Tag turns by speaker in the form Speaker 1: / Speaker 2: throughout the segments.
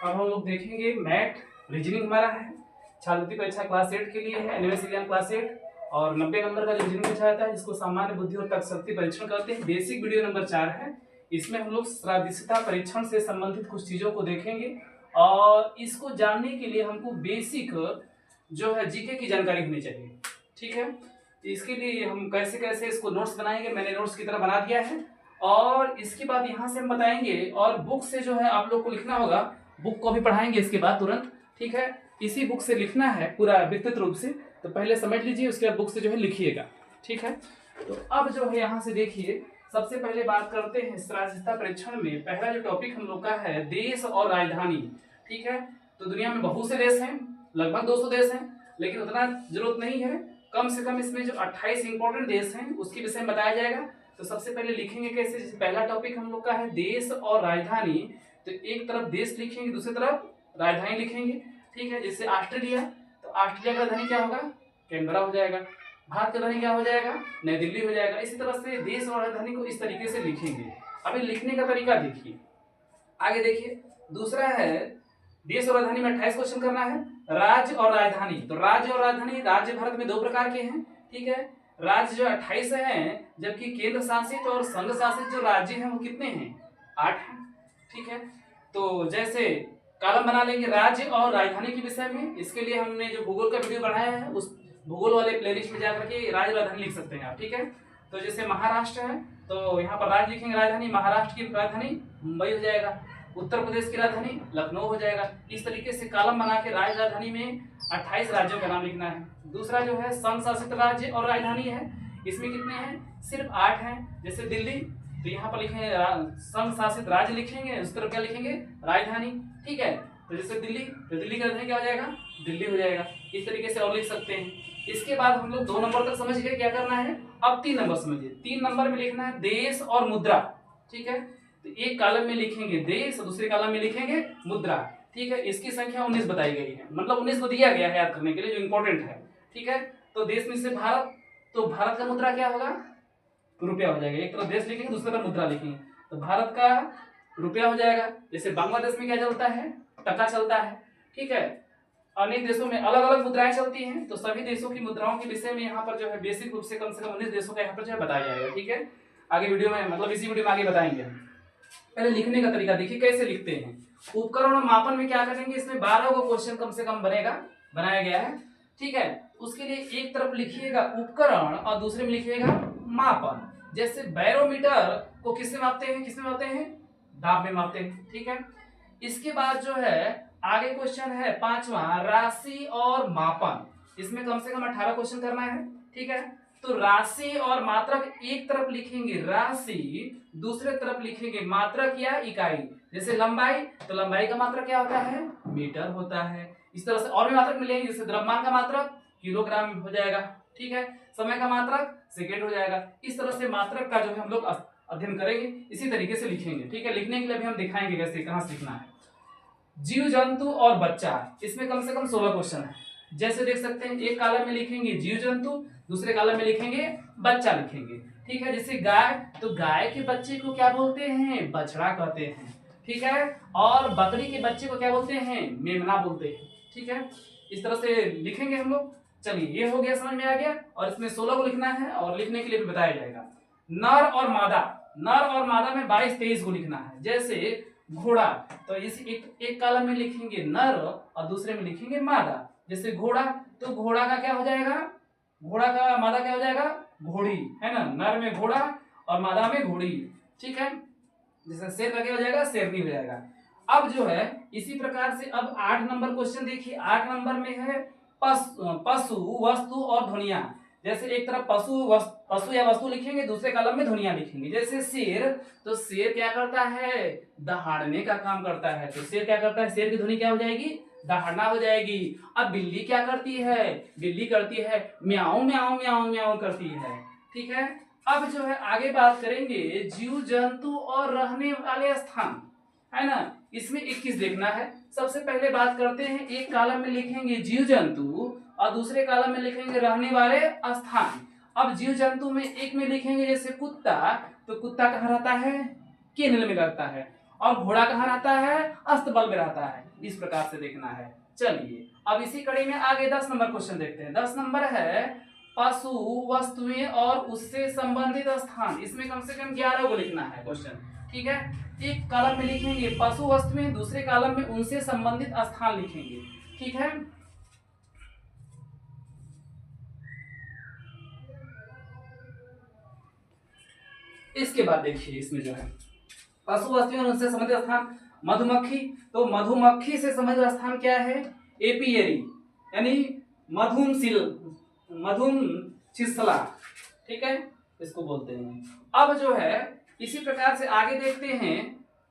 Speaker 1: अब हम लोग देखेंगे मैथ रीजनिंग हमारा है, छात्रवृत्ति परीक्षा क्लास 8 के लिए है, एनिवर्सरी एग्जाम क्लास 8 और 90 नंबर का रीजनिंग पूछा जाता है, जिसको सामान्य बुद्धि और तर्क शक्ति परीक्षण कहते हैं। बेसिक वीडियो नंबर 4 है। इसमें हम लोग सदृशता परीक्षण से संबंधित कुछ चीजों को देखेंगे और इसको जानने के लिए हमको बेसिक जो है जीके की जानकारी होनी चाहिए। ठीक है, इसके लिए हम कैसे कैसे इसको नोट्स बनाएंगे, मैंने नोट्स की तरह बना दिया है और इसके बाद यहाँ से हम बताएंगे और बुक से जो है आप लोग को लिखना होगा, बुक को भी पढ़ाएंगे इसके बाद तुरंत। ठीक है, इसी बुक से लिखना है पूरा विस्तृत रूप से, तो पहले समझ लीजिए, उसके बाद बुक से जो है लिखिएगा। ठीक है, तो अब जो है यहाँ से देखिए, सबसे पहले बात करते हैं सदृशता परीक्षण में। पहला जो टॉपिक हम लोग का है देश और राजधानी। ठीक है, तो दुनिया में बहुत से देश हैं, लगभग 200 देश हैं, लेकिन उतना जरूरत नहीं है। कम से कम इसमें जो 28 इंपॉर्टेंट देश हैं उसके विषय में बताया जाएगा। तो सबसे पहले लिखेंगे कैसे, जैसे पहला टॉपिक हम लोग का है देश और राजधानी, तो एक तरफ देश लिखेंगे, दूसरी तरफ राजधानी लिखेंगे। ठीक है, जैसे ऑस्ट्रेलिया, तो ऑस्ट्रेलिया का राजधानी क्या होगा, कैनबरा हो जाएगा। भारत का राजधानी क्या हो जाएगा, नई दिल्ली हो जाएगा। इसी तरह से देश और राजधानी को इस तरीके से लिखेंगे। अभी लिखने का तरीका देखिए, आगे देखिए। दूसरा है देश और राजधानी में 28 क्वेश्चन करना है। राज्य और राजधानी, तो राज्य और राजधानी, राज्य भारत में 2 प्रकार के हैं। ठीक है, राज्य जो 28 हैं, जबकि केंद्र शासित और संघ शासित जो राज्य हैं वो कितने हैं, 8 हैं। ठीक है, तो जैसे कॉलम बना लेंगे राज्य और राजधानी के विषय में। इसके लिए हमने जो भूगोल का वीडियो बनाया है उस भूगोल वाले प्लेलिस्ट में जाकर के राज्य राजधानी लिख सकते हैं आप। ठीक है, तो जैसे महाराष्ट्र है तो यहाँ पर राज्य लिखेंगे राजधानी, महाराष्ट्र की राजधानी मुंबई हो जाएगा, उत्तर प्रदेश की राजधानी लखनऊ हो जाएगा। इस तरीके से कॉलम बना के राज्य राजधानी में 28 राज्यों का नाम लिखना है। दूसरा जो है संघ शासित राज्य और राजधानी है, इसमें कितने हैं, सिर्फ 8 हैं। जैसे दिल्ली, तो यहाँ पर लिखेंगे संघ शासित राज्य लिखेंगे, उस तरफ क्या लिखेंगे, राजधानी। ठीक है, तो जैसे दिल्ली, तो दिल्ली की राजधानी क्या हो जाएगा, दिल्ली हो जाएगा। इस तरीके से और लिख सकते हैं। इसके बाद हम लोग 2 नंबर तक समझ गए, क्या करना है, अब 3 नंबर समझिए। 3 नंबर में लिखना है देश और मुद्रा। ठीक है, तो एक कॉलम में लिखेंगे देश और दूसरे कॉलम में लिखेंगे मुद्रा। ठीक है, इसकी संख्या 19 बताई गई है, मतलब 19 को दिया गया है याद करने के लिए, जो इंपॉर्टेंट है। ठीक है, तो देश में से भारत, तो भारत का मुद्रा क्या होगा, रुपया हो जाएगा। एक तरफ देश लिखेंगे, दूसरी तरफ मुद्रा लिखेंगे, तो भारत का रुपया हो जाएगा। जैसे बांग्लादेश में क्या चलता है, टका चलता है। ठीक है, अनेक देशों में अलग अलग मुद्राएं चलती हैं, तो सभी देशों की मुद्राओं के विषय में यहाँ पर जो है बेसिक रूप से कम 19 देशों का यहाँ पर जो है बताया जाएगा। ठीक है, आगे वीडियो में, मतलब इसी वीडियो में आगे बताएंगे। पहले लिखने का तरीका देखिए कैसे लिखते हैं। उपकरण और मापन में क्या करेंगे, इसमें 12 को क्वेश्चन कम से कम बनाया गया है। ठीक है, उसके लिए एक तरफ लिखिएगा उपकरण और दूसरे में लिखिएगा मापन। जैसे बैरोमीटर को किससे मापते हैं, किसमें मापते हैं, दाब में मापते हैं। ठीक है, इसके बाद जो है आगे क्वेश्चन है 5वां, राशि और मापन। इसमें कम से कम 18 क्वेश्चन करना है। ठीक है, तो राशि और मात्रक, एक तरफ लिखेंगे राशि, दूसरे तरफ लिखेंगे मात्रक या इकाई। जैसे लंबाई, तो लंबाई का मात्रक क्या होता है, मीटर होता है। इस तरह से और भी मात्रक मिलेंगे, जैसे द्रव्यमान का मात्रक किलोग्राम हो जाएगा। ठीक है, समय का मात्रक सेकेंड हो जाएगा। इस तरह से मात्रक का जो है हम लोग अध्ययन करेंगे, इसी तरीके से लिखेंगे। ठीक है, लिखने के लिए भी हम दिखाएंगे कैसे, कहां से लिखना है। जीव जंतु और बच्चा, इसमें कम से कम 16 क्वेश्चन है। जैसे देख सकते हैं, एक कॉलम में लिखेंगे जीव जंतु, दूसरे कॉलम में लिखेंगे बच्चा लिखेंगे। ठीक है, जैसे गाय, तो गाय के बच्चे को क्या बोलते हैं, बछड़ा कहते हैं। ठीक है, और बकरी के बच्चे को क्या बोलते हैं, मेमना बोलते हैं। ठीक है, इस तरह से लिखेंगे हम लोग। चलिए, ये हो गया, समझ में आ गया। और इसमें 16 को लिखना है और लिखने के लिए भी बताया जाएगा। नर और मादा, नर और मादा में 22-23 को लिखना है। जैसे घोड़ा, तो इस एक कॉलम में लिखेंगे नर और दूसरे में लिखेंगे मादा। जैसे घोड़ा, तो घोड़ा का क्या हो जाएगा, घोड़ा का मादा क्या हो जाएगा, घोड़ी, है ना। नर में घोड़ा और मादा में घोड़ी। ठीक है, जैसे शेर का क्या हो जाएगा, शेरनी हो जाएगा। अब जो है इसी प्रकार से अब 8 नंबर क्वेश्चन देखिए। 8 नंबर में है पशु, वस्तु और ध्वनिया। जैसे एक तरफ पशु या वस्तु लिखेंगे, दूसरे कॉलम में ध्वनिया लिखेंगे। जैसे शेर, तो शेर क्या करता है, दहाड़ने का काम करता है। तो शेर क्या करता है, शेर की ध्वनि क्या हो जाएगी, दहाड़ना हो जाएगी। अब बिल्ली क्या करती है, बिल्ली करती है म्याऊं म्याऊं म्याऊं म्याऊं करती है। ठीक है, अब जो है आगे बात करेंगे जीव जंतु और रहने वाले स्थान, है ना। इसमें 21 लिखना है। सबसे पहले बात करते हैं, एक कॉलम में लिखेंगे जीव जंतु और दूसरे कॉलम में लिखेंगे रहने वाले स्थान। अब जीव जंतु में एक में लिखेंगे जैसे कुत्ता, तो कुत्ता कहाँ रहता है, केनल में रहता है। और घोड़ा कहाँ रहता है, अस्तबल में रहता है। इस प्रकार से देखना है। चलिए अब इसी कड़ी में आगे 10 नंबर क्वेश्चन देखते हैं। 10 नंबर है पशु, वस्तुएं और उससे संबंधित स्थान। इसमें कम से कम 11 को लिखना है क्वेश्चन, ठीक है। एक कॉलम में लिखेंगे पशु वस्तुएं, दूसरे कॉलम में उनसे संबंधित स्थान लिखेंगे, ठीक है। इसके बाद देखिए इसमें जो है पशु वस्तुएं और उनसे संबंधित स्थान, मधुमक्खी, तो मधुमक्खी से संबंधित स्थान क्या है, एपियरी यानी मधुमशिल, मधुमशिला, ठीक है, इसको बोलते हैं। अब जो है इसी प्रकार से आगे देखते हैं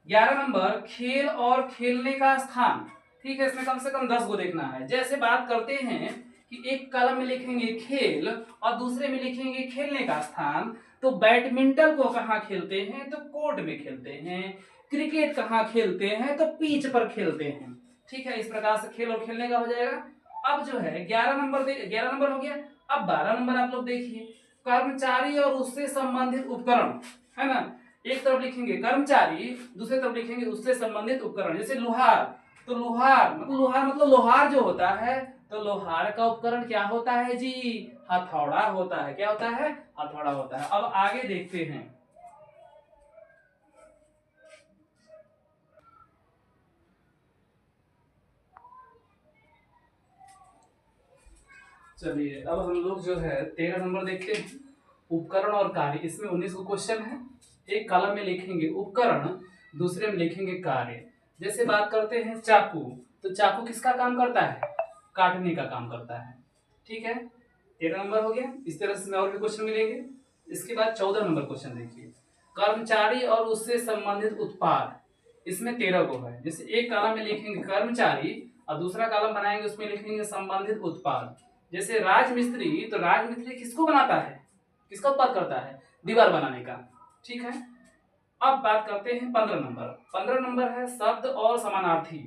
Speaker 1: 11 नंबर खेल और खेलने का स्थान, ठीक है। इसमें कम से कम 10 को देखना है। जैसे बात करते हैं कि एक कॉलम में लिखेंगे खेल और दूसरे में लिखेंगे खेलने का स्थान, तो बैडमिंटन को कहाँ खेलते हैं, तो कोर्ट में खेलते हैं। क्रिकेट कहाँ खेलते हैं, तो पिच पर खेलते हैं, ठीक है। इस प्रकार से खेल और खेलने का हो जाएगा। अब जो है 11 नंबर हो गया। अब 12 नंबर आप लोग देखिए कर्मचारी और उससे संबंधित उपकरण, है ना। एक तरफ लिखेंगे कर्मचारी, दूसरे तरफ लिखेंगे उससे संबंधित उपकरण। जैसे लोहार, तो लोहार मतलब लोहार जो होता है, तो लोहार का उपकरण क्या होता है जी, हथौड़ा होता है। क्या होता है, हथौड़ा होता है। अब आगे देखते हैं। चलिए अब हम लोग जो है 13 नंबर देखते हैं उपकरण और कार्य। इसमें 19 को क्वेश्चन है। एक कॉलम में लिखेंगे उपकरण, दूसरे में लिखेंगे कार्य। जैसे बात करते हैं चाकू, तो चाकू किसका काम करता है, काटने का काम करता है, ठीक है। 13 नंबर हो गया। इस तरह से और भी क्वेश्चन मिलेंगे। इसके बाद 14 नंबर क्वेश्चन देखिए कर्मचारी और उससे संबंधित उत्पाद। इसमें 13 को है। जैसे एक कॉलम में लिखेंगे कर्मचारी और दूसरा कॉलम बनाएंगे उसमें लिखेंगे संबंधित उत्पाद। जैसे राजमिस्त्री, तो राजमिस्त्री किसको बनाता है, किसका उत्पाद करता है, दीवार बनाने का, ठीक है। अब बात करते हैं 15 नंबर। 15 नंबर है शब्द और समानार्थी,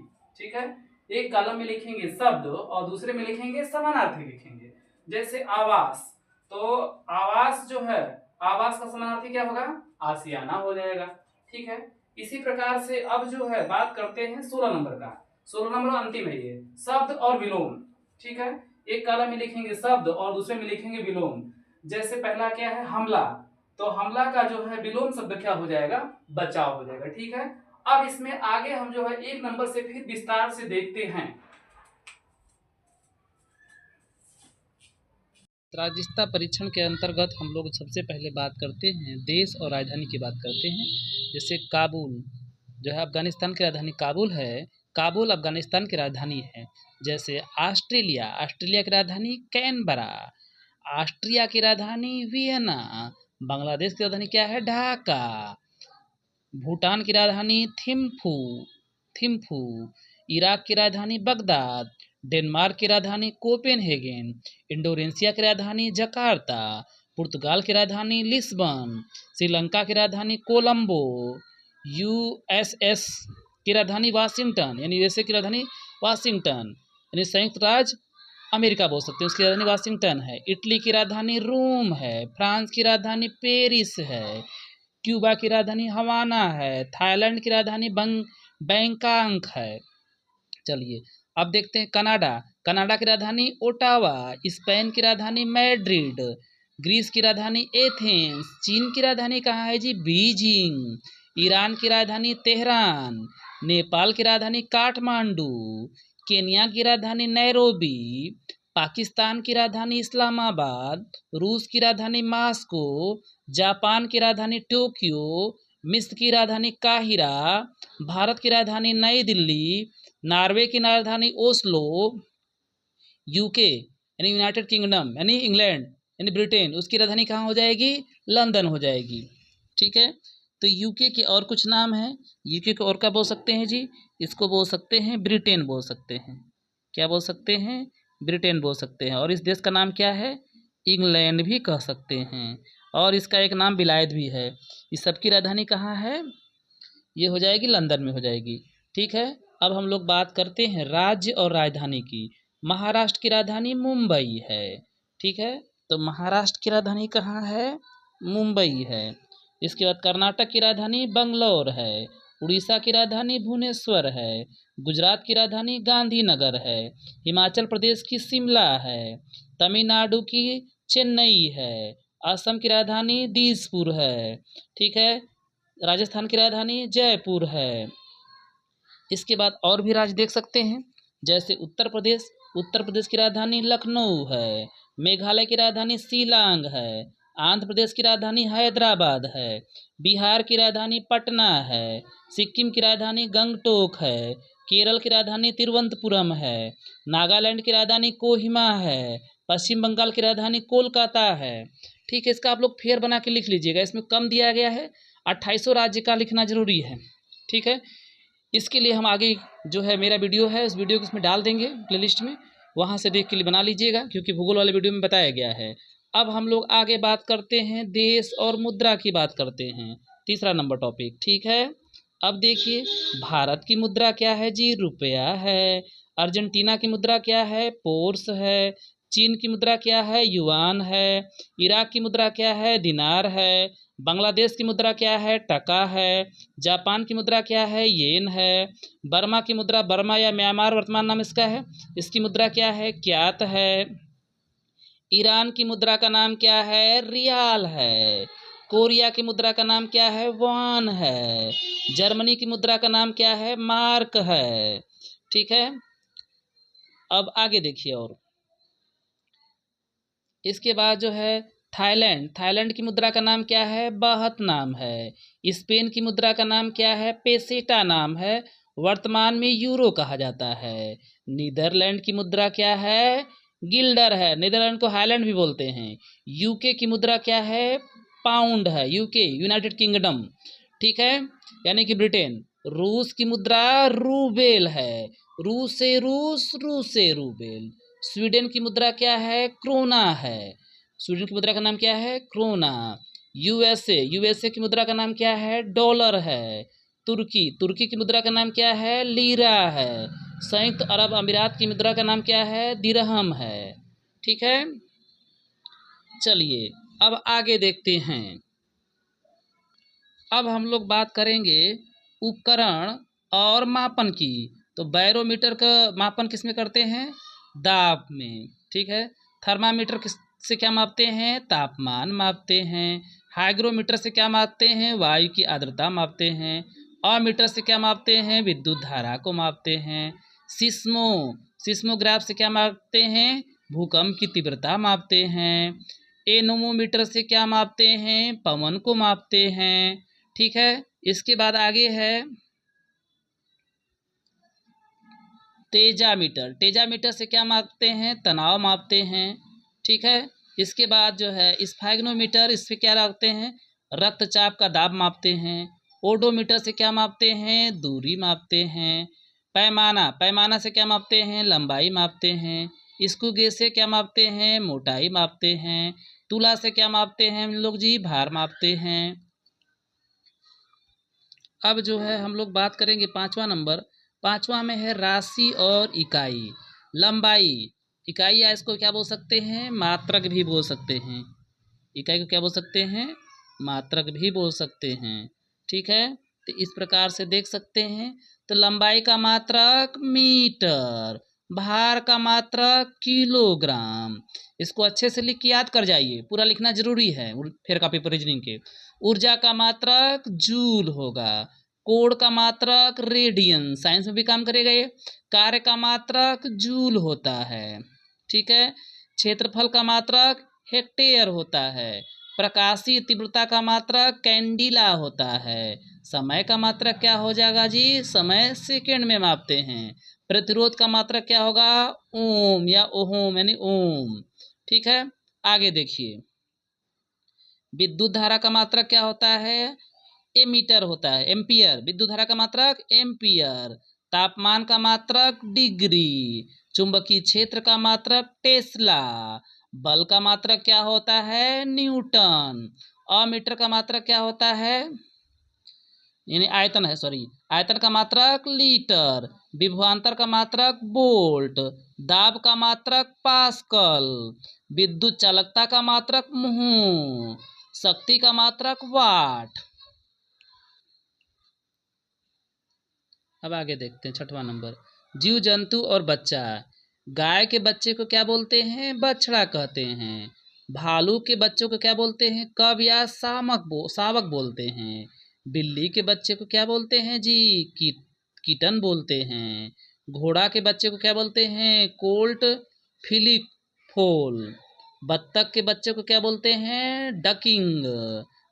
Speaker 1: ठीक है। एक कॉलम में लिखेंगे शब्द और दूसरे में लिखेंगे समानार्थी लिखेंगे। जैसे आवास, तो आवास जो है, आवास का समानार्थी क्या होगा, आशियाना हो जाएगा, ठीक है। इसी प्रकार से अब जो है बात करते हैं 16 नंबर का। 16 नंबर अंतिम है ये, शब्द और विलोम, ठीक है। एक कॉलम में लिखेंगे शब्द और दूसरे में लिखेंगे विलोम। जैसे पहला क्या है हमला, तो हमला का जो है विलोम शब्द क्या हो जाएगा, बचाव हो जाएगा, ठीक है। अब इसमें आगे हम जो है 1 नंबर से फिर विस्तार से देखते हैं।
Speaker 2: राजस्था परीक्षण के अंतर्गत हम लोग सबसे पहले बात करते हैं देश और राजधानी की बात करते हैं। जैसे काबुल जो है अफगानिस्तान की राजधानी काबुल है, काबुल अफगानिस्तान की राजधानी है। जैसे ऑस्ट्रेलिया, ऑस्ट्रेलिया की राजधानी कैनबरा, ऑस्ट्रिया की राजधानी वियना, बांग्लादेश की राजधानी क्या है, ढाका, भूटान की राजधानी थिम्फू, थिम्फू, इराक की राजधानी बगदाद, डेनमार्क की राजधानी कोपेनहेगन, इंडोनेशिया की राजधानी जकार्ता, पुर्तगाल की राजधानी लिस्बन, श्रीलंका की राजधानी कोलंबो, यूएसएस की राजधानी वाशिंगटन यानी यूएसए की राजधानी वाशिंगटन यानी संयुक्त राज्य अमेरिका बोल सकते हैं, उसकी राजधानी वाशिंगटन है। इटली की राजधानी रोम है, फ्रांस की राजधानी पेरिस है, क्यूबा की राजधानी हवाना है, थाईलैंड की राजधानी बैंकॉक है। चलिए अब देखते हैं कनाडा, कनाडा की राजधानी ओटावा, स्पेन की राजधानी मैड्रिड, ग्रीस की राजधानी एथेंस, चीन की राजधानी कहाँ है जी, बीजिंग, ईरान की राजधानी तेहरान, नेपाल की राजधानी काठमांडू, केन्या की राजधानी नैरोबी, पाकिस्तान की राजधानी इस्लामाबाद, रूस की राजधानी मास्को, जापान की राजधानी टोक्यो, मिस्र की राजधानी काहिरा, भारत की राजधानी नई दिल्ली, नॉर्वे की राजधानी ओस्लो, यूके यानी यूनाइटेड किंगडम यानी इंग्लैंड यानी ब्रिटेन, उसकी राजधानी कहाँ हो जाएगी, लंदन हो जाएगी, ठीक है। तो यूके के और कुछ नाम हैं, यूके को और क्या बोल सकते हैं जी, इसको बोल सकते हैं ब्रिटेन बोल सकते हैं, क्या बोल सकते हैं, ब्रिटेन बोल सकते हैं। और इस देश का नाम क्या है, इंग्लैंड भी कह सकते हैं। और इसका एक नाम विलायत भी है। इस सब की राजधानी कहाँ है, ये हो जाएगी लंदन में हो जाएगी, ठीक है। अब हम लोग बात करते हैं राज्य और राजधानी की। महाराष्ट्र की राजधानी मुंबई है, ठीक है। तो महाराष्ट्र की राजधानी कहाँ है, मुंबई है। इसके बाद कर्नाटक की राजधानी बंगलौर है, उड़ीसा की राजधानी भुवनेश्वर है। गुजरात की राजधानी गांधीनगर है। हिमाचल प्रदेश की शिमला है। तमिलनाडु की चेन्नई है। असम की राजधानी दिसपुर है। ठीक है। राजस्थान की राजधानी जयपुर है। इसके बाद और भी राज्य देख सकते हैं, जैसे उत्तर प्रदेश की राजधानी लखनऊ है। मेघालय की राजधानी शिलांग है। आंध्र प्रदेश की राजधानी हैदराबाद है। बिहार की राजधानी पटना है। सिक्किम की राजधानी गंगटोक है। केरल की राजधानी तिरुवनंतपुरम है। नागालैंड की राजधानी कोहिमा है। पश्चिम बंगाल की राजधानी कोलकाता है। ठीक है, इसका आप लोग फेयर बना के लिख लीजिएगा, इसमें कम दिया गया है, 2800 राज्य का लिखना जरूरी है। ठीक है, इसके लिए हम आगे जो है मेरा वीडियो है उस वीडियो को इसमें डाल देंगे प्लेलिस्ट में, वहाँ से देख के लिए बना लीजिएगा, क्योंकि भूगोल वाले वीडियो में बताया गया है। अब हम लोग आगे बात करते हैं, देश और मुद्रा की बात करते हैं, तीसरा नंबर टॉपिक। ठीक है, अब देखिए भारत की मुद्रा क्या है जी, रुपया है। अर्जेंटीना की मुद्रा क्या है, पोर्स है। चीन की मुद्रा क्या है, युआन है। इराक की मुद्रा क्या है, दिनार है। बांग्लादेश की मुद्रा क्या है, टका है। जापान की मुद्रा क्या है, येन है। बर्मा की मुद्रा, बर्मा या म्यांमार वर्तमान नाम इसका है, इसकी मुद्रा क्या है, क्यात है। ईरान की मुद्रा का नाम क्या है, रियाल है। कोरिया की मुद्रा का नाम क्या है, वॉन है। जर्मनी की मुद्रा का नाम क्या है, मार्क है। ठीक है, अब आगे देखिए। और इसके बाद जो है थाईलैंड की मुद्रा का नाम क्या है, बाहत नाम है। स्पेन की मुद्रा का नाम क्या है, पेसेटा नाम है, वर्तमान में यूरो कहा जाता है। नीदरलैंड की मुद्रा क्या है, गिल्डर है, नीदरलैंड को हाईलैंड भी बोलते हैं। यूके की मुद्रा क्या है, पाउंड है, यूके यूनाइटेड किंगडम। ठीक है, यानी कि ब्रिटेन। रूस की मुद्रा रूबेल है, रूस से रूबेल। स्वीडन की मुद्रा क्या है, क्रोना है, स्वीडन की मुद्रा का नाम क्या है, क्रोना। यूएसए की मुद्रा का नाम क्या है, डॉलर है। तुर्की की मुद्रा का नाम क्या है, लीरा है। संयुक्त अरब अमीरात की मुद्रा का नाम क्या है, दिरहम है। ठीक है, चलिए अब आगे देखते हैं। अब हम लोग बात करेंगे उपकरण और मापन की। तो बैरोमीटर का मापन किस में करते हैं, दाब में। ठीक है, थर्मामीटर किस से क्या मापते हैं, तापमान मापते हैं। हाइग्रोमीटर से क्या मापते हैं, वायु की आर्द्रता मापते हैं। अमीटर से क्या मापते हैं, विद्युत धारा को मापते हैं। सिस्मोग्राफ से क्या मापते हैं, भूकंप की तीव्रता मापते हैं। एनोमोमीटर से क्या मापते हैं, पवन को मापते हैं। ठीक है, इसके बाद आगे है तेजामीटर से क्या मापते हैं, तनाव मापते हैं। ठीक है, इसके बाद जो है स्फैग्नोमीटर, इससे क्या मापते हैं, रक्तचाप का दाब मापते हैं। ओडोमीटर से क्या मापते हैं, दूरी मापते हैं। पैमाना से क्या मापते हैं, लंबाई मापते हैं। स्क्रू गेज से क्या मापते हैं, मोटाई मापते हैं। तुला से क्या मापते हैं हम लोग जी, भार मापते हैं। अब जो है हम लोग बात करेंगे पांचवा में है राशि और इकाई। लंबाई, इकाई या इसको क्या बोल सकते हैं, मात्रक भी बोल सकते हैं। इकाई को क्या बोल सकते हैं, मात्रक भी बोल सकते हैं। ठीक है, तो इस प्रकार से देख सकते हैं। तो लंबाई का मात्रक मीटर, भार का मात्रक किलोग्राम। इसको अच्छे से लिख के याद कर जाइए, पूरा लिखना जरूरी है फेर का पेपर रीजनिंग के। ऊर्जा का मात्रक जूल होगा। कोण का मात्रक रेडियन, साइंस में भी काम करेगा ये। कार्य का मात्रक जूल होता है। ठीक है, क्षेत्रफल का मात्रक हेक्टेयर होता है। प्रकाशीय तीव्रता का मात्रक कैंडिला होता है। समय का मात्रक क्या हो जाएगा जी, समय सेकंड में मापते हैं। प्रतिरोध का मात्रक क्या होगा, ओम या ओहोम यानी ओम। ठीक है, आगे देखिए। विद्युत धारा का मात्रक क्या होता है, एमीटर होता है, एम्पियर। विद्युत धारा का मात्रक एम्पियर। तापमान का मात्रक डिग्री। चुंबकीय क्षेत्र का मात्रक टेस्ला। बल का मात्रक क्या होता है, न्यूटन। अमीटर का मात्रक क्या होता है, यानी आयतन है, सॉरी, आयतन का मात्रक लीटर। विभवांतर का मात्रक वोल्ट। दाब का मात्रक पास्कल। विद्युत चालकता का मात्रक म्हो। शक्ति का मात्रक वाट। अब आगे देखते हैं 6वां नंबर, जीव जंतु और बच्चा। गाय के बच्चे को क्या बोलते हैं? बछड़ा कहते हैं। भालू के बच्चों को क्या बोलते हैं? कब या शावक बोलते हैं। बिल्ली के बच्चे को क्या बोलते हैं जी? कीटन बोलते हैं। घोड़ा के बच्चे को क्या बोलते हैं? कोल्ट फिलिफोल। बत्तख के बच्चे को क्या बोलते हैं? डकिंग।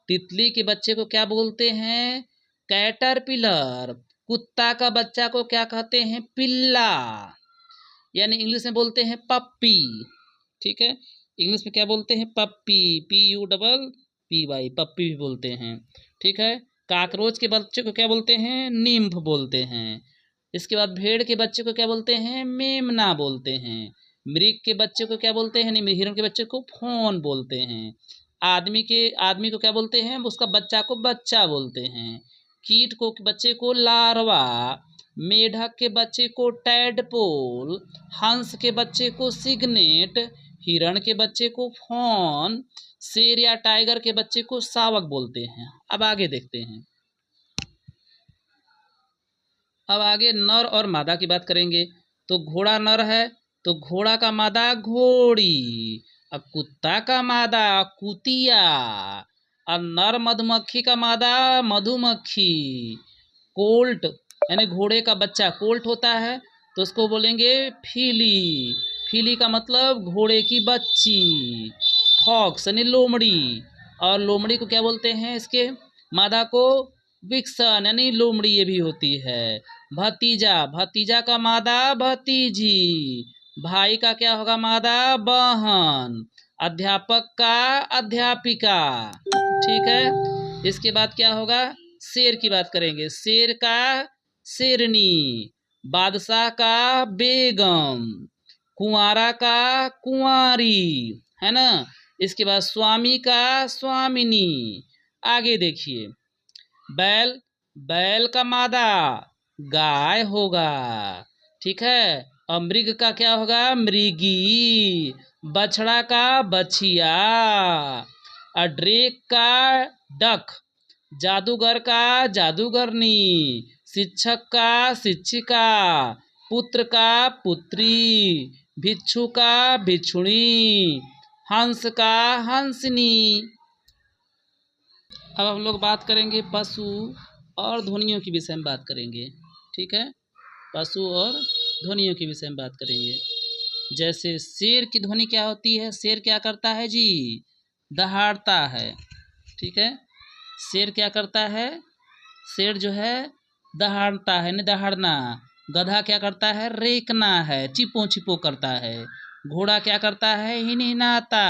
Speaker 2: तितली के बच्चे को क्या बोलते हैं? कैटरपिलर। कुत्ता का बच्चा को क्या कहते हैं? पिल्ला, यानी इंग्लिश में बोलते हैं पप्पी। ठीक है, इंग्लिश में क्या बोलते हैं? पप्पी, PUPPY, पप्पी भी बोलते हैं। ठीक है, काकरोच के बच्चे को क्या बोलते हैं? निम्फ बोलते हैं। इसके बाद भेड़ के बच्चे को क्या बोलते हैं? मेमना बोलते हैं। मृग के बच्चे को क्या बोलते हैं? नहीं, हिरण के बच्चे को फोन बोलते हैं। आदमी को क्या बोलते हैं? उसका बच्चा को बच्चा बोलते हैं। कीट को बच्चे को लार्वा, मेढक के बच्चे को टैडपोल, हंस के बच्चे को सिग्नेट, हिरण के बच्चे को फॉन, शेर या टाइगर के बच्चे को शावक बोलते हैं। अब आगे देखते हैं। अब आगे नर और मादा की बात करेंगे। तो घोड़ा नर है तो घोड़ा का मादा घोड़ी, और कुत्ता का मादा कुतिया, और नर मधुमक्खी का मादा मधुमक्खी। कोल्ट यानी घोड़े का बच्चा कोल्ट होता है तो उसको बोलेंगे फीली। फीली का मतलब घोड़े की बच्ची। फॉक्स यानी लोमड़ी, और लोमड़ी को क्या बोलते हैं? इसके मादा को विक्सन यानी लोमड़ी ये भी होती है। भतीजा, भतीजा का मादा भतीजी। भाई का क्या होगा? मादा बहन। अध्यापक का अध्यापिका। ठीक है, इसके बाद क्या होगा? शेर की बात करेंगे। शेर का शेरनी, बादशाह का बेगम, कुंवारा का कुंवारी, है ना। इसके बाद स्वामी का स्वामिनी। आगे देखिए, बैल, बैल का मादा गाय होगा। ठीक है, और मृग का क्या होगा? मृगी। बछड़ा का बछिया, और ड्रेक का डक, जादूगर का जादूगरनी, शिक्षक का शिक्षिका, पुत्र का पुत्री, भिक्षु का भिक्षुणी, हंस का हंसनी। अब हम लोग बात करेंगे पशु और ध्वनियों के विषय में बात करेंगे। ठीक है, पशु और ध्वनियों के विषय में बात करेंगे। जैसे शेर की ध्वनि क्या होती है? शेर क्या करता है जी? दहाड़ता है। ठीक है, शेर क्या करता है? शेर जो है दहाड़ता है, नहीं दहाड़ना। गधा क्या करता है? रेकना है, चिपो चिपो करता है। घोड़ा क्या करता है? हिनहिनाता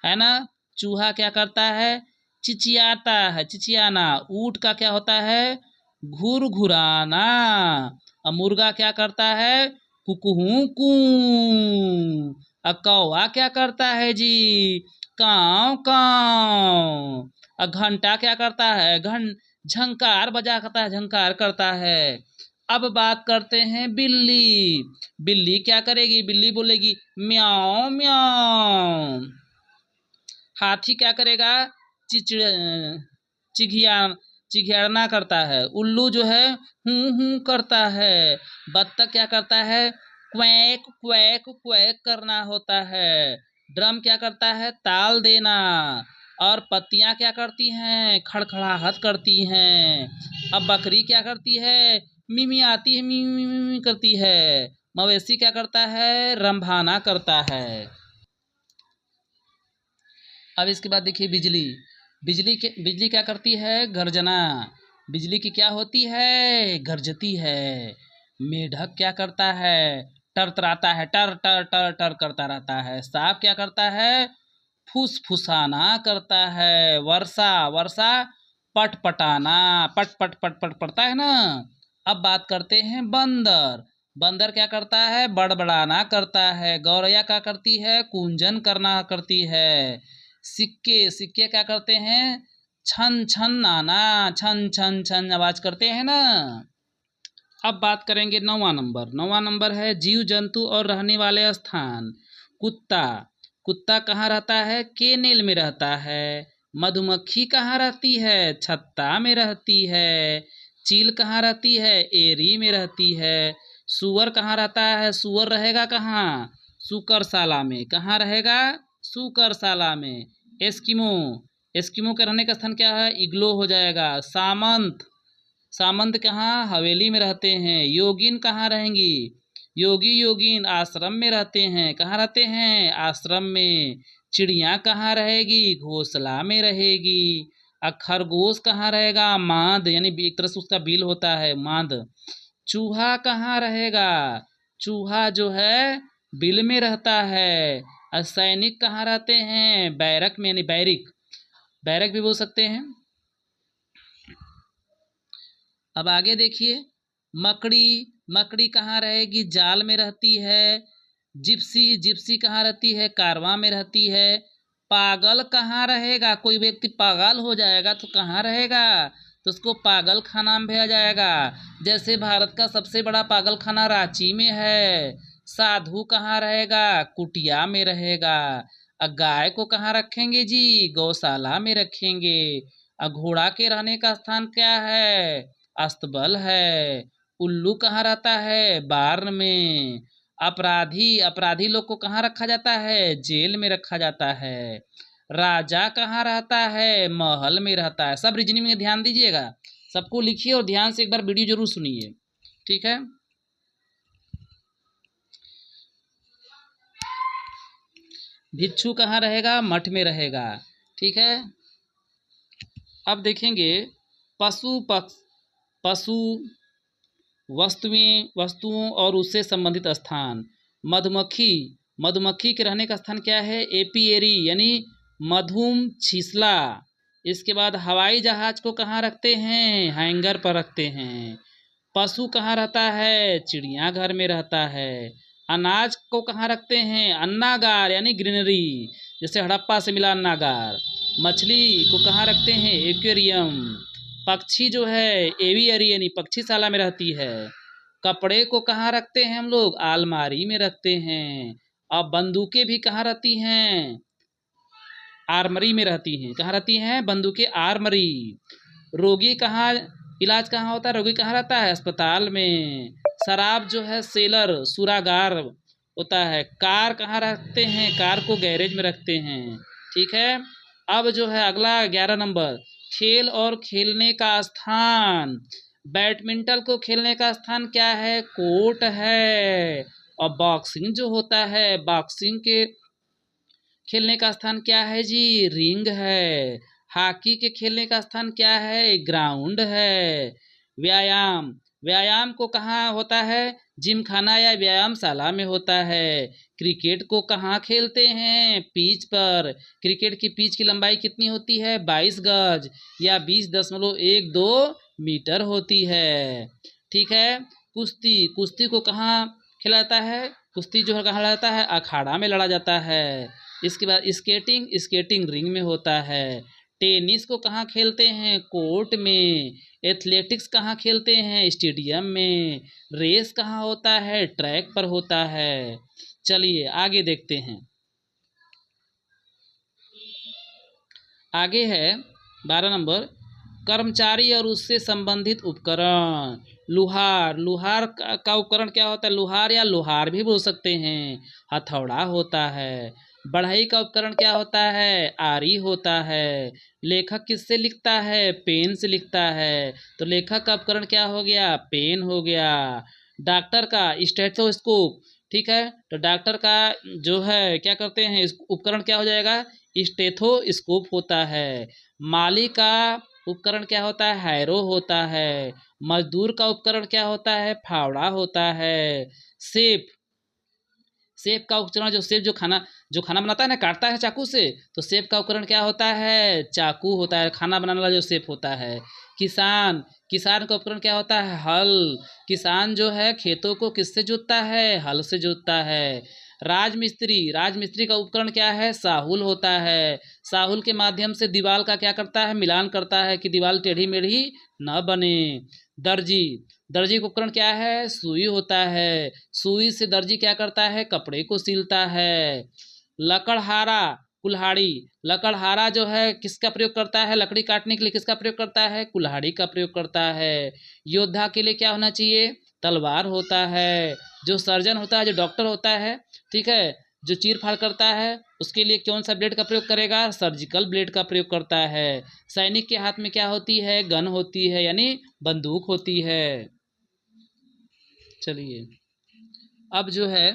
Speaker 2: है ना। चूहा क्या करता है? चिचियाता है, चिचियाना। ऊँट का क्या होता है? घुरघुराना। और मुर्गा क्या करता है? कुकुहू कू। और कौवा क्या करता है जी? काव काव। और घंटा क्या करता है? झंकार बजाता है, झंकार करता है। अब बात करते हैं बिल्ली। बिल्ली क्या करेगी? बिल्ली बोलेगी म्याऊं म्याऊं। हाथी क्या करेगा? चिघिया चिघियाना करता है। उल्लू जो है हूं करता है। बत्तख क्या करता है? क्वैक क्वैक क्वैक करना होता है। ड्रम क्या करता है? ताल देना। और पत्तियां क्या करती हैं? खड़खड़ाहट करती हैं। अब बकरी क्या करती है? मिमी आती है, मी करती है। मवेशी क्या करता है? रंभाना करता है। अब इसके बाद देखिए बिजली। बिजली क्या करती है? गर्जना। बिजली की क्या होती है? गरजती है। मेढक क्या करता है? टरटराता है, टर टर टर टर करता रहता है। सांप क्या करता है? फुसफुसाना करता है। वर्षा पटपटाना, पट पट पट पट पड़ता है ना। अब बात करते हैं बंदर। बंदर क्या करता है? बड़बड़ाना करता है। गौरैया क्या करती है? कुंजन करना करती है। सिक्के क्या करते हैं? छन छन आना, छन छन छन आवाज करते हैं ना। अब बात करेंगे 9वां नंबर। 9वां नंबर है जीव जंतु और रहने वाले स्थान। कुत्ता। कुत्ता कहाँ रहता है? केनेल में रहता है। मधुमक्खी कहाँ रहती है? छत्ता में रहती है। चील कहाँ रहती है? एरी में रहती है। सूअर कहाँ रहता है? सूअर रहेगा कहाँ? सूकरशाला में। कहाँ रहेगा? सूकरशाला में। एस्किमो, एस्किमो के रहने का स्थान क्या है? इग्लो हो जाएगा। सामंत, सामंत कहाँ? हवेली में रहते हैं। योगिन कहाँ रहेंगी? योगी योगिन आश्रम में रहते हैं। कहाँ रहते हैं? आश्रम में। चिड़िया कहाँ रहेगी? घोंसला में रहेगी। खरगोश कहाँ रहेगा? मांद, यानी एक तरह से उसका बिल होता है, मांद। चूहा कहाँ रहेगा? चूहा जो है बिल में रहता है। और सैनिक कहाँ रहते हैं? बैरक में, यानी बैरिक, बैरक भी बोल सकते हैं। अब आगे देखिए, मकड़ी, मकड़ी कहाँ रहेगी? जाल में रहती है। जिप्सी, जिप्सी कहाँ रहती है? कारवां में रहती है। पागल कहाँ रहेगा? कोई व्यक्ति पागल हो जाएगा तो कहाँ रहेगा? तो उसको पागल खाना में भेजा जाएगा। जैसे भारत का सबसे बड़ा पागल खाना रांची में है। साधु कहाँ रहेगा? कुटिया में रहेगा। गाय को कहाँ रखेंगे जी? गौशाला में रखेंगे। घोड़ा के रहने का स्थान क्या है? अस्तबल है। उल्लू कहाँ रहता है? बार्न में। अपराधी, अपराधी लोग को कहाँ रखा जाता है? जेल में रखा जाता है। राजा कहाँ रहता है? महल में रहता है। सब रीजनिंग में ध्यान दीजिएगा, सबको लिखिए और ध्यान से एक बार वीडियो जरूर सुनिए, ठीक है। भिक्षु कहाँ रहेगा? मठ में रहेगा, ठीक है। अब देखेंगे पशु पक्ष, पशु, वस्तुएं, वस्तुओं और उससे संबंधित स्थान। मधुमक्खी, मधुमक्खी के रहने का स्थान क्या है? एपियरी, यानी मधुम छिसला। इसके बाद हवाई जहाज को कहाँ रखते हैं? हैंगर पर रखते हैं। पशु कहाँ रहता है? चिड़ियाघर में रहता है। अनाज को कहाँ रखते हैं? अन्नागार, यानी ग्रीनरी, जैसे हड़प्पा से मिला अन्नागार। मछली को कहाँ रखते हैं? एक्वेरियम। पक्षी जो है एवियरी, यानी पक्षीशाला में रहती है। कपड़े को कहाँ रखते हैं हम लोग? अलमारी में रखते हैं। अब बंदूकें भी कहाँ रहती हैं? आर्मरी में रहती हैं। कहाँ रहती हैं? बंदूकें आर्मरी। रोगी कहाँ, इलाज कहाँ होता है? रोगी कहाँ रहता है? अस्पताल में। शराब जो है सेलर, सुरागार होता है। कार कहाँ रखते हैं? कार को गैरेज में रखते हैं, ठीक है। अब जो है अगला 11 नंबर, खेल और खेलने का स्थान। बैडमिंटन को खेलने का स्थान क्या है? कोर्ट है। और बॉक्सिंग जो होता है, बॉक्सिंग के खेलने का स्थान क्या है जी? रिंग है। हॉकी के खेलने का स्थान क्या है? ग्राउंड है। व्यायाम, व्यायाम को कहाँ होता है? जिम खाना या व्यायामशाला में होता है। क्रिकेट को कहाँ खेलते हैं? पिच पर। क्रिकेट की पिच की लंबाई कितनी होती है? 22 गज या 20.12 मीटर होती है, ठीक है। कुश्ती, कुश्ती को कहाँ खेला जाता है? कुश्ती जो है कहाँ लड़ा जाता है? अखाड़ा में लड़ा जाता है। इसके बाद स्केटिंग, स्केटिंग रिंग में होता है। टेनिस को कहाँ खेलते हैं? कोर्ट में। एथलेटिक्स कहाँ खेलते हैं? स्टेडियम में। रेस कहाँ होता है? ट्रैक पर होता है। चलिए आगे देखते हैं। आगे है 12 नंबर, कर्मचारी और उससे संबंधित उपकरण। लुहार, लुहार का उपकरण क्या होता है? लुहार या लोहार भी बोल सकते हैं। हथौड़ा होता है। बढ़ई का उपकरण क्या होता है? आरी होता है। लेखक किससे लिखता है? पेन से लिखता है, तो लेखक का उपकरण क्या हो गया? पेन हो गया। डॉक्टर का स्टेथोस्कोप, ठीक है, तो डॉक्टर का जो है क्या करते हैं? इस उपकरण क्या हो जाएगा? स्टेथोस्कोप होता है। माली का उपकरण क्या होता है? हैरो होता है। मजदूर का उपकरण क्या होता है? फावड़ा होता है। सेफ, सेफ का उपकरण, जो सेफ जो खाना बनाता है ना, काटता है चाकू से, तो सेफ का उपकरण क्या होता है? चाकू होता है, खाना बनाने वाला जो सेफ होता है। किसान, किसान का उपकरण क्या होता है? हल। किसान जो है खेतों को किससे जोतता है? हल से जोतता है। राजमिस्त्री, राजमिस्त्री का उपकरण क्या है? साहुल होता है। साहुल के माध्यम से दीवार का क्या करता है? मिलान करता है कि दीवार टेढ़ी मेढ़ी न बने। दर्जी, दर्जी का उपकरण क्या है? सुई होता है। सुई से दर्जी क्या करता है? कपड़े को सिलता है। लकड़हारा, कुल्हाड़ी, लकड़हारा जो है किसका प्रयोग करता है, लकड़ी काटने के लिए किसका प्रयोग करता है, कुल्हाड़ी का प्रयोग करता है। योद्धा के लिए क्या होना चाहिए, तलवार होता है। जो सर्जन होता है, जो डॉक्टर होता है, ठीक है, जो चीर फाड़ करता है, उसके लिए कौन सा ब्लेड का प्रयोग करेगा, सर्जिकल ब्लेड का प्रयोग करता है। सैनिक के हाथ में क्या होती है, गन होती है, यानी बंदूक होती है। चलिए अब जो है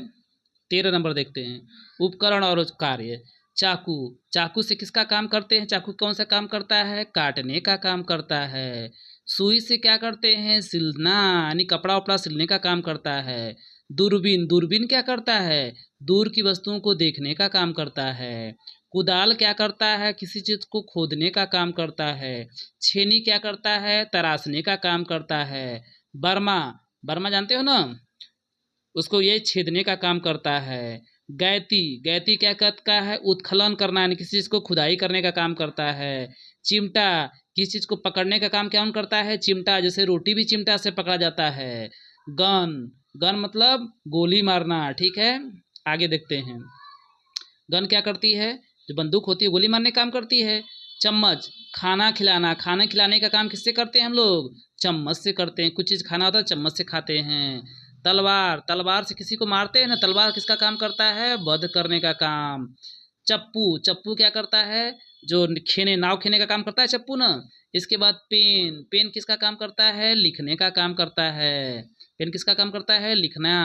Speaker 2: 13 नंबर देखते हैं, उपकरण और कार्य। चाकू, चाकू से किसका काम करते हैं, चाकू कौन सा काम करता है, काटने का काम करता है। सुई से क्या करते हैं, सिलना, यानी कपड़ा उपड़ा सिलने का काम करता है। दूरबीन, दूरबीन क्या करता है, दूर की वस्तुओं को देखने का काम करता है। कुदाल क्या करता है, किसी चीज को खोदने का काम करता है। छेनी क्या करता है, तराशने का काम करता है। बर्मा, बर्मा जानते हो ना, उसको ये छेदने का काम करता है। गैती, गैती क्या करता है, उत्खनन करना, यानी किसी चीज को खुदाई करने का काम करता है। चिमटा, किसी चीज को पकड़ने का काम कौन करता है, चिमटा, जैसे रोटी भी चिमटा से पकड़ा जाता है। गन, गन मतलब गोली मारना, ठीक है। आगे देखते हैं, गन क्या करती है, जो बंदूक होती है गोली मारने का काम करती है। चम्मच, खाना खिलाना, खाना खिलाने का काम किससे करते हैं हम लोग, चम्मच से करते हैं। कुछ चीज़ खाना होता है चम्मच से खाते हैं। तलवार, तलवार से किसी को मारते हैं ना, तलवार किसका काम करता है, वध करने का काम। चप्पू, चप्पू क्या करता है, जो खेने, नाव खेने का काम करता है चप्पू ना। इसके बाद पेन, पेन किसका काम करता है, लिखने का काम करता है। पेन किसका काम करता है, लिखना।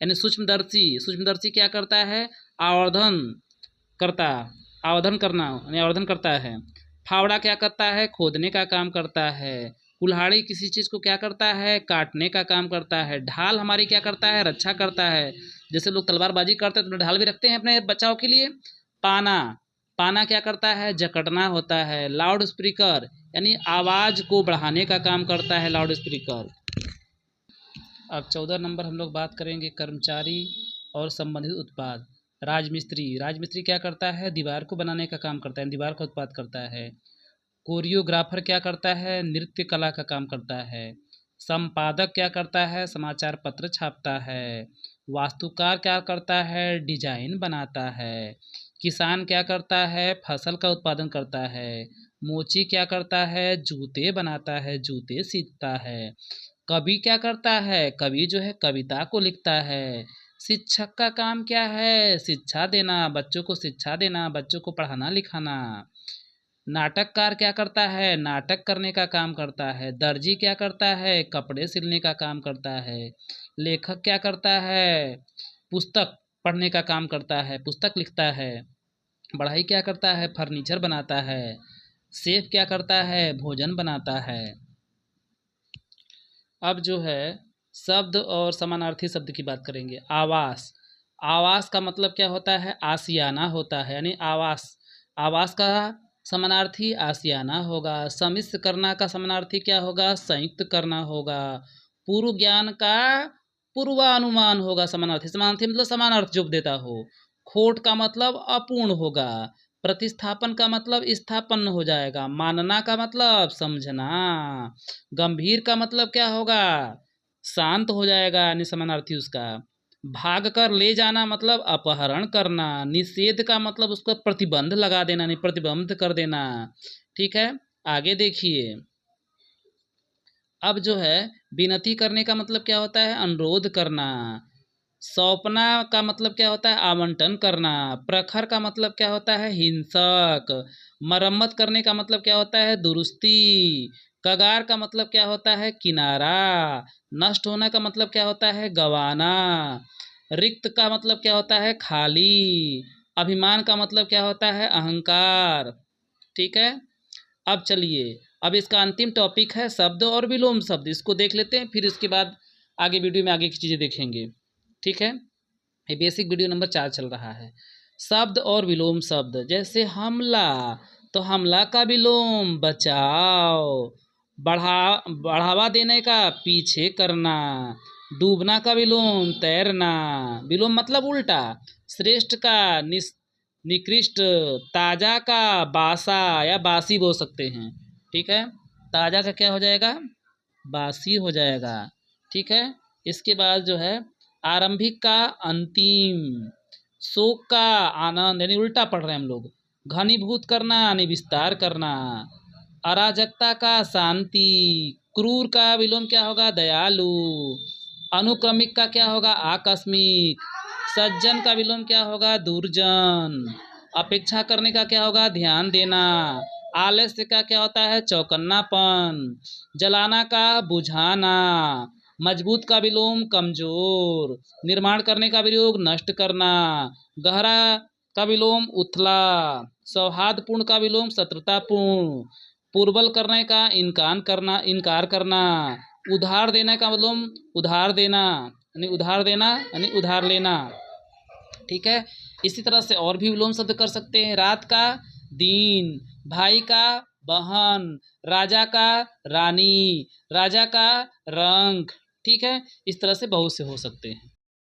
Speaker 2: यानी सूक्ष्मदर्शी, सूक्ष्मदर्शी क्या करता है, आवर्धन करता, आवर्धन करना यानी आवर्धन करता है। फावड़ा क्या करता है, खोदने का काम करता है। कुल्हाड़ी किसी चीज़ को क्या करता है, काटने का काम करता है। ढाल हमारी क्या करता है, रक्षा करता है। जैसे लोग तलवारबाजी करते हैं तो ढाल भी रखते हैं अपने बचाव के लिए। पाना, पाना क्या करता है, जकड़ना होता है। लाउड स्पीकर यानी आवाज़ को बढ़ाने का काम करता है लाउड स्पीकर। अब 14 नंबर हम लोग बात करेंगे कर्मचारी और संबंधित उत्पाद। राजमिस्त्री, राजमिस्त्री क्या करता है, दीवार को बनाने का काम करता है, दीवार का उत्पाद करता है। कोरियोग्राफर क्या करता है, नृत्य कला का काम करता है। संपादक क्या करता है, समाचार पत्र छापता है। वास्तुकार क्या करता है, डिजाइन बनाता है। किसान क्या करता है, फसल का उत्पादन करता है। मोची क्या करता है, जूते बनाता है, जूते सीता है। कवि क्या करता है, कवि जो है कविता को लिखता है। शिक्षक का काम क्या है, शिक्षा देना, बच्चों को शिक्षा देना, बच्चों को पढ़ाना लिखाना। नाटककार क्या करता है, नाटक करने का काम करता है। दर्जी क्या करता है, कपड़े सिलने का काम करता है। लेखक क्या करता है, पुस्तक पढ़ने का काम करता है, पुस्तक लिखता है। बढ़ई क्या करता है, फर्नीचर बनाता है। शेफ क्या करता है, भोजन बनाता है। अब जो है शब्द और समानार्थी शब्द की बात करेंगे। आवास, आवास का मतलब क्या होता है, आशियाना होता है, यानी आवास, आवास का समानार्थी आशियाना होगा। सम्मिश्र करना का समानार्थी क्या होगा, संयुक्त करना होगा। पूर्व ज्ञान का पूर्वानुमान होगा समानार्थी, समानार्थी मतलब समान अर्थ जो देता हो। खोट का मतलब अपूर्ण होगा। प्रतिस्थापन का मतलब स्थापन हो जाएगा। मानना का मतलब समझना। गंभीर का मतलब क्या होगा, शांत हो जाएगा, यानी समानार्थी उसका। भाग कर ले जाना मतलब अपहरण करना। निषेध का मतलब उसको प्रतिबंध लगा देना, नहीं प्रतिबंध कर देना, ठीक है। आगे देखिए, अब जो है विनती करने का मतलब क्या होता है, अनुरोध करना। सौंपना का मतलब क्या होता है, आवंटन करना। प्रखर का मतलब क्या होता है, हिंसक। मरम्मत करने का मतलब क्या होता है, दुरुस्ती। कगार का मतलब क्या होता है, किनारा। नष्ट होना का मतलब क्या होता है, गंवाना। रिक्त का मतलब क्या होता है, खाली। अभिमान का मतलब क्या होता है, अहंकार, ठीक है। अब चलिए, अब इसका अंतिम टॉपिक है शब्द और विलोम शब्द, इसको देख लेते हैं, फिर इसके बाद आगे वीडियो में आगे की चीज़ें देखेंगे, ठीक है। ये बेसिक वीडियो नंबर 4 चल रहा है। शब्द और विलोम शब्द, जैसे हमला, तो हमला का विलोम बचाव। बढ़ावा देने का पीछे करना। डूबना का विलोम तैरना। विलोम मतलब उल्टा। श्रेष्ठ का निकृष्ट। ताजा का बासा या बासी बोल सकते हैं, ठीक है। ताजा का क्या हो जाएगा, बासी हो जाएगा, ठीक है। इसके बाद जो है आरंभिक का अंतिम। शोक का आनंद यानी उल्टा पढ़ रहे हैं हम लोग। घनीभूत करना यानी विस्तार करना। अराजकता का शांति। क्रूर का विलोम क्या होगा? दयालु। अनुक्रमिक का क्या होगा? आकस्मिक। सज्जन का विलोम क्या होगा? दुर्जन। अपेक्षा करने का क्या होगा? ध्यान देना। आलस्य का क्या होता है? चौकन्नापन। जलाना का बुझाना। मजबूत का विलोम कमजोर। निर्माण करने का विलोम नष्ट करना। गहरा का विलोम उथला। सौहार्दपूर्ण का विलोम शत्रुतापूर्ण। पूर्वल करने का इनकार करना। उधार देने का विलोम उधार देना यानी उधार लेना। ठीक है। इसी तरह से और भी विलोम शब्द कर सकते हैं। रात का दिन, भाई का बहन, राजा का रानी, राजा का रंग। ठीक है, इस तरह से बहुत से हो सकते हैं।